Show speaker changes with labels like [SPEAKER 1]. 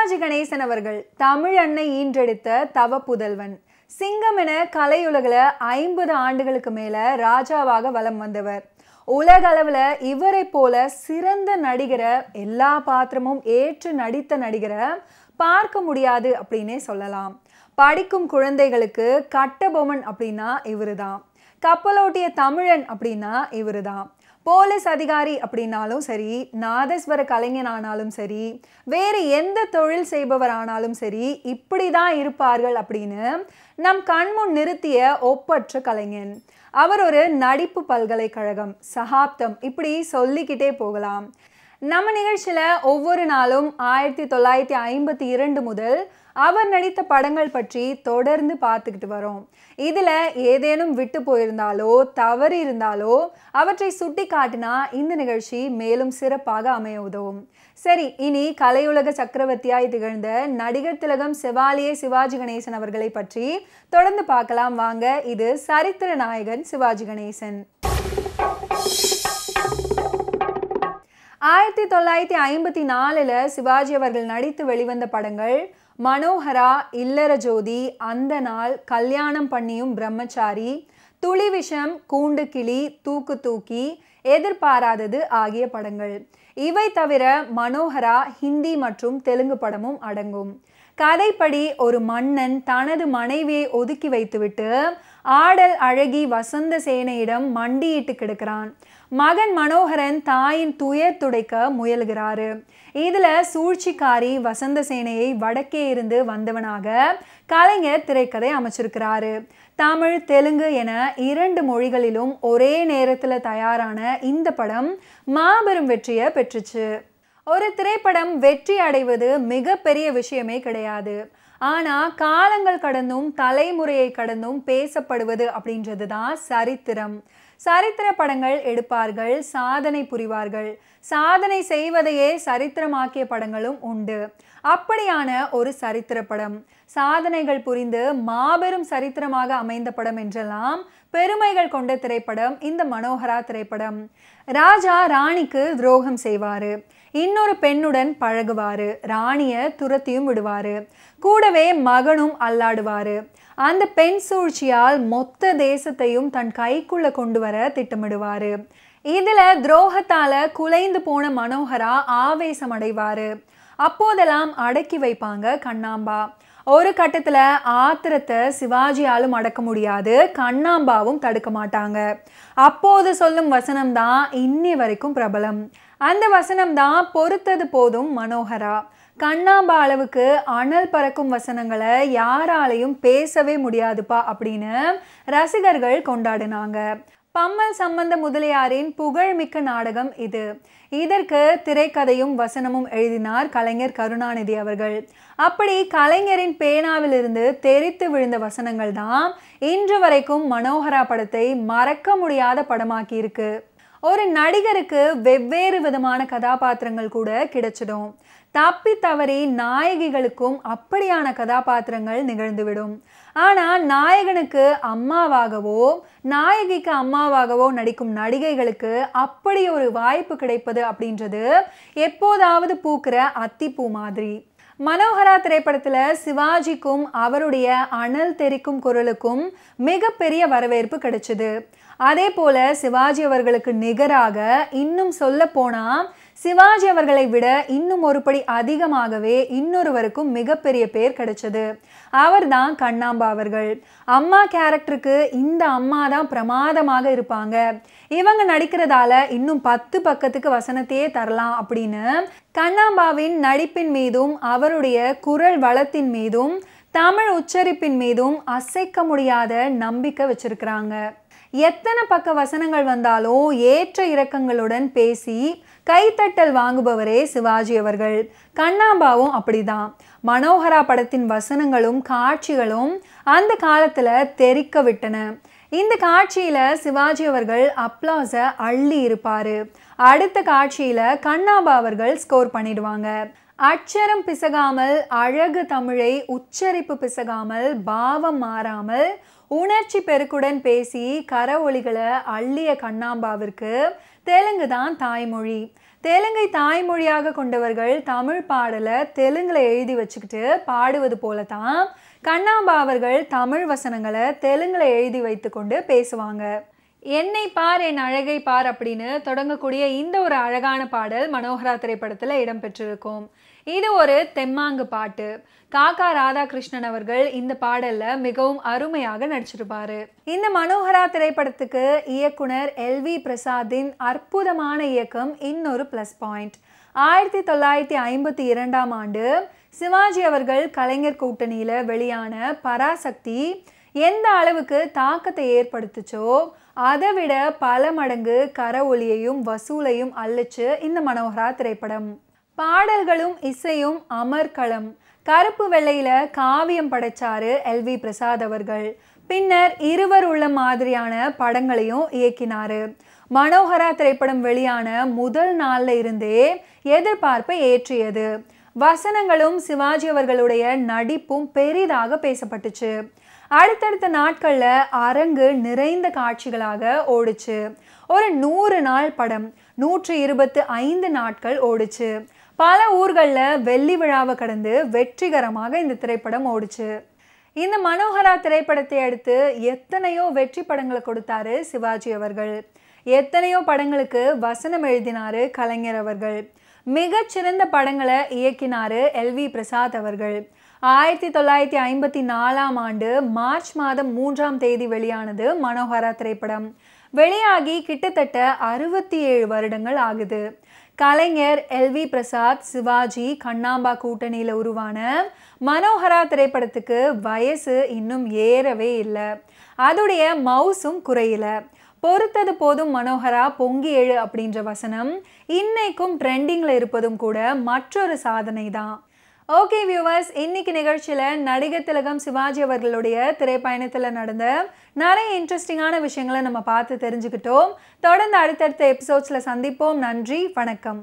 [SPEAKER 1] சிவாஜி கணேசன் அவர்கள் தமிழ் அன்னை ஈன்றெடுத்த தவ புதல்வன். சிங்கம் என கலையுலகில் 50 ஆண்டுகளுக்கு மேல ராஜாவாக வலம் வந்தவர். உலக அளவில் இவரை போல சிறந்த நடிகரை, எல்லா பாத்திரமும் ஏற்று நடித்த நடிகரை பார்க்க முடியாது அப்படின்னே சொல்லலாம். படிக்கும் குழந்தைகளுக்கு கட்டபொம்மன் அப்படின்னா இவரு தான். கப்பலோட்டிய தமிழன் அப்படின்னா இவரு தான். போலீஸ் அதிகாரி அப்படின்னாலும் சரி, நாதஸ்வர கலைஞனானாலும் சரி, வேறு எந்த தொழில் செய்பவர் ஆனாலும் சரி, இப்படி தான் இருப்பார்கள் அப்படின்னு நம் கண்முன் நிறுத்திய ஒப்பற்ற கலைஞன். அவர் ஒரு நடிப்பு பல்கலைக்கழகம், சகாப்தம், இப்படி சொல்லிக்கிட்டே போகலாம். நம்ம நிகழ்ச்சியில் ஒவ்வொரு நாளும் 1952 முதல் அவர் நடித்த படங்கள் பற்றி தொடர்ந்து பார்த்துக்கிட்டு வரோம். இதில் ஏதேனும் விட்டு போயிருந்தாலோ தவறு இருந்தாலோ அவற்றை சுட்டி காட்டினா இந்த நிகழ்ச்சி மேலும் சிறப்பாக அமைய உதவும். சரி, இனி கலையுலக சக்கரவர்த்தியாய் திகழ்ந்த நடிகர் திலகம் செவாலியே சிவாஜி கணேசன் அவர்களை பற்றி தொடர்ந்து பார்க்கலாம் வாங்க. இது சரித்திர நாயகன் சிவாஜி கணேசன். 1954 சிவாஜி அவர்கள் நடித்து வெளிவந்த படங்கள் மனோகரா, இல்லற ஜோதி, அந்த நாள், கல்யாணம் பண்ணியும் பிரம்மச்சாரி, துளி விஷம், கூண்டு கிளி, தூக்கு தூக்கி, எதிர்பாராதது ஆகிய படங்கள். இவை தவிர மனோகரா ஹிந்தி மற்றும் தெலுங்கு படமும் அடங்கும். கதைப்படி ஒரு மன்னன் தனது மனைவியை ஒதுக்கி வைத்துவிட்டு ஆடல் அழகி வசந்த சேனையிடம் மண்டியிட்டு கிடக்கிறான். மகன் மனோகரன் தாயின் துயர் துடைக்க முயல்கிறாரு. இதுல சூழ்ச்சிக்காரி வசந்த சேனையை வடக்கே இருந்து வந்தவனாக கலைஞர் திரைக்கதை அமைச்சிருக்கிறாரு. தமிழ், தெலுங்கு என 2 மொழிகளிலும் ஒரே நேரத்தில் தயாரான இந்த படம் மாபெரும் வெற்றியை பெற்றுச்சு. ஒரு திரைப்படம் வெற்றி அடைவது மிகப்பெரிய விஷயமே கிடையாது. ஆனால் காலங்கள் கடந்தும் தலைமுறையை கடந்தும் பேசப்படுவது அப்படின்றது தான் சரித்திரம். சரித்திர படங்கள் எடுப்பார்கள், சாதனை புரிவார்கள். சாதனை செய்வதையே சரித்திரமாக்கிய படங்களும் உண்டு. அப்படியான ஒரு சரித்திர படம், சாதனைகள் புரிந்து மாபெரும் சரித்திரமாக அமைந்த படம் என்றெல்லாம் பெருமைகள் கொண்ட திரைப்படம் இந்த மனோகரா திரைப்படம். ராஜா ராணிக்கு துரோகம் செய்வாரு, இன்னொரு பெண்ணுடன் பழகுவாரு, ராணியை துரத்தியும் விடுவாரு, கூடவே மகனும் அல்லாடுவாரு. அந்த பெண் சூழ்ச்சியால் மொத்த தேசத்தையும் தன் கைக்குள்ள கொண்டு வர திட்டமிடுவாரு. இதுல துரோகத்தால குலைந்து போன மனோகரா ஆவேசம் அடைவாரு. அப்போதெல்லாம் அடக்கி வைப்பாங்க கண்ணாம்பா. ஒரு கட்டத்துல ஆத்திரத்தை சிவாஜியாலும் அடக்க முடியாது, கண்ணாம்பாவும் தடுக்க மாட்டாங்க. அப்போது சொல்லும் வசனம் தான் இன்னி வரைக்கும் பிரபலம். அந்த வசனம் தான் பொறுத்தது போதும் மனோகரா. கண்ணாம்பா அளவுக்கு அனல் பறக்கும் வசனங்களை யாராலையும் பேசவே முடியாதுப்பா அப்படின்னு ரசிகர்கள் கொண்டாடினாங்க. பம்மல் சம்பந்த முதலியாரின் புகழ்மிக்க நாடகம் இது. இதற்கு திரைக்கதையும் வசனமும் எழுதினார் கலைஞர் கருணாநிதி அவர்கள். அப்படி கலைஞரின் பேனாவிலிருந்து தெரித்து விழுந்த வசனங்கள் தான் இன்று வரைக்கும் மனோகரா படத்தை மறக்க முடியாத படமாக்கி இருக்கு. ஒரு நடிகருக்கு வெவ்வேறு விதமான கதாபாத்திரங்கள் கூட கிடைச்சிடும். தப்பி தவறி நாயகிகளுக்கும் அப்படியான கதாபாத்திரங்கள் நிகழ்ந்துவிடும். ஆனால் நாயகனுக்கு அம்மாவாகவோ நாயகிக்கு அம்மாவாகவோ நடிக்கும் நடிகைகளுக்கு அப்படி ஒரு வாய்ப்பு கிடைப்பது அப்படின்றது எப்போதாவது பூக்கிற அத்திப்பூ மாதிரி. மனோகரா திரைப்படத்தில் சிவாஜிக்கும் அவருடைய அனல் தெரிக்கும் குரலுக்கும் மிகப்பெரிய வரவேற்பு கிடைச்சிது. அதே போல சிவாஜி அவர்களுக்கு நிகராக, இன்னும் சொல்ல போனால் சிவாஜி அவர்களை விட இன்னும் ஒரு படி அதிகமாகவே இன்னொருவருக்கும் மிகப்பெரிய பேர் கிடைச்சது. அவர் தான் கண்ணாம்பா அவர்கள். அம்மா கேரக்டருக்கு இந்த அம்மா தான் பிரமாதமாக இருப்பாங்க, இவங்க நடிக்கிறதால இன்னும் 10 பக்கத்துக்கு வசனத்தையே தரலாம் அப்படின்னு கண்ணாம்பாவின் நடிப்பின் மீதும் அவருடைய குரல் வளத்தின் மீதும் தமிழ் உச்சரிப்பின் மீதும் அசைக்க முடியாத நம்பிக்கை வச்சிருக்கிறாங்க. எத்தனை பக்க வசனங்கள் வந்தாலும் ஏற்ற இறக்கங்களுடன் பேசி கைத்தட்டல் வாங்குபவரே சிவாஜி அவர்கள். கண்ணாம்பாவும் அப்படிதான். மனோகரா படத்தின் வசனங்களும் காட்சிகளும் அந்த காலத்துல தெரிக்க விட்டன. இந்த காட்சியில சிவாஜி அவர்கள் அப்ளாஸை அள்ளி இருப்பாரு. அடுத்த காட்சியில கண்ணாம்பா அவர்கள் ஸ்கோர் பண்ணிடுவாங்க. அச்சரம் பிசகாமல், அழகு தமிழை உச்சரிப்பு பிசகாமல், பாவம் மாறாமல், உணர்ச்சி பெருக்குடன் பேசி கர ஒலிகளை அள்ளிய கண்ணாம்பாவிற்கு தெலுங்கு தான் தாய்மொழி. தெலுங்கை தாய்மொழியாக கொண்டவர்கள் தமிழ் பாடலை தெலுங்குல எழுதி வச்சுக்கிட்டு பாடுவது போல தான் கண்ணாம்பா அவர்கள் தமிழ் வசனங்களை தெலுங்குல எழுதி வைத்து கொண்டு பேசுவாங்க. என்னை பார் என் அழகை பார் அப்படின்னு தொடங்கக்கூடிய இந்த ஒரு அழகான பாடல் மனோகரா திரைப்படத்தில் இடம்பெற்றிருக்கும். இது ஒரு தெம்மாங்கு பாட்டு. காக்கா ராதாகிருஷ்ணன் அவர்கள் இந்த பாடல்ல மிகவும் அருமையாக நடிச்சிருப்பாரு. இந்த மனோகரா திரைப்படத்துக்கு இயக்குனர் எல்வி பிரசாத்தின் அற்புதமான இயக்கம் இன்னொரு பிளஸ் பாயிண்ட். 1952ஆம் ஆண்டு சிவாஜி அவர்கள் கலைஞர் கூட்டணியில வெளியான பராசக்தி எந்த அளவுக்கு தாக்கத்தை ஏற்படுத்துச்சோ அதை விட பல மடங்கு கரவொலியையும் வசூலையும் அள்ளிச்சு இந்த மனோகரா திரைப்படம். பாடல்களும் இசையும் அமர்க்களம். கருப்பு வெள்ளையில காவியம் படைச்சாரு எல்வி பிரசாத் அவர்கள். பின்னர் இருவர் உள்ள மாதிரியான படங்களையும் இயக்கினாரு. மனோகரா திரைப்படம் வெளியான முதல் நாள்ல இருந்தே எதிர்பார்ப்பை ஏற்றியது. வசனங்களும் சிவாஜி அவர்களுடைய நடிப்பும் பெரிதாக பேசப்பட்டுச்சு. அடுத்தடுத்த நாட்கள்ல அரங்கு நிறைந்த காட்சிகளாக ஓடுச்சு. ஒரு 100 நாள் படம் 125 நாட்கள் ஓடுச்சு. பல ஊர்களில் வெள்ளி விழாவை கடந்து வெற்றிகரமாக இந்த திரைப்படம் ஓடுச்சு. இந்த மனோகரா திரைப்படத்தை அடுத்து எத்தனையோ வெற்றி படங்களை கொடுத்தாரு சிவாஜி அவர்கள். எத்தனையோ படங்களுக்கு வசனம் எழுதினாரு கலைஞர் அவர்கள். மிகச்சிறந்த படங்களை இயக்கினாரு எல்வி பிரசாத் அவர்கள். 1954ஆம் ஆண்டு மார்ச் மாதம் 3ஆம் தேதி வெளியானது மனோகரா திரைப்படம். வெளியாகி கிட்டத்தட்ட 67 வருடங்கள் ஆகுது. கலைஞர், எல்வி பிரசாத், சிவாஜி, கண்ணாம்பா கூட்டணியில் உருவான மனோகரா திரைப்படத்துக்கு வயசு இன்னும் ஏறவே இல்லை. அதோடைய மவுசும் குறையில. பொறுத்தது போதும் மனோகரா பொங்கி எழு அப்படின்ற வசனம் இன்னைக்கும் ட்ரெண்டிங்கில் இருப்பதும் கூட மற்றொரு சாதனை தான். ஓகே வியூவர்ஸ், இன்னைக்கு நிகழ்ச்சியில் நடிகர் திலகம் சிவாஜி அவர்களுடைய திரைப்பயணத்தில் நடந்த நிறைய இன்ட்ரெஸ்டிங்கான விஷயங்களை நம்ம பார்த்து தெரிஞ்சுக்கிட்டோம். தொடர்ந்து அடுத்தடுத்த எபிசோட்ஸில் சந்திப்போம். நன்றி, வணக்கம்.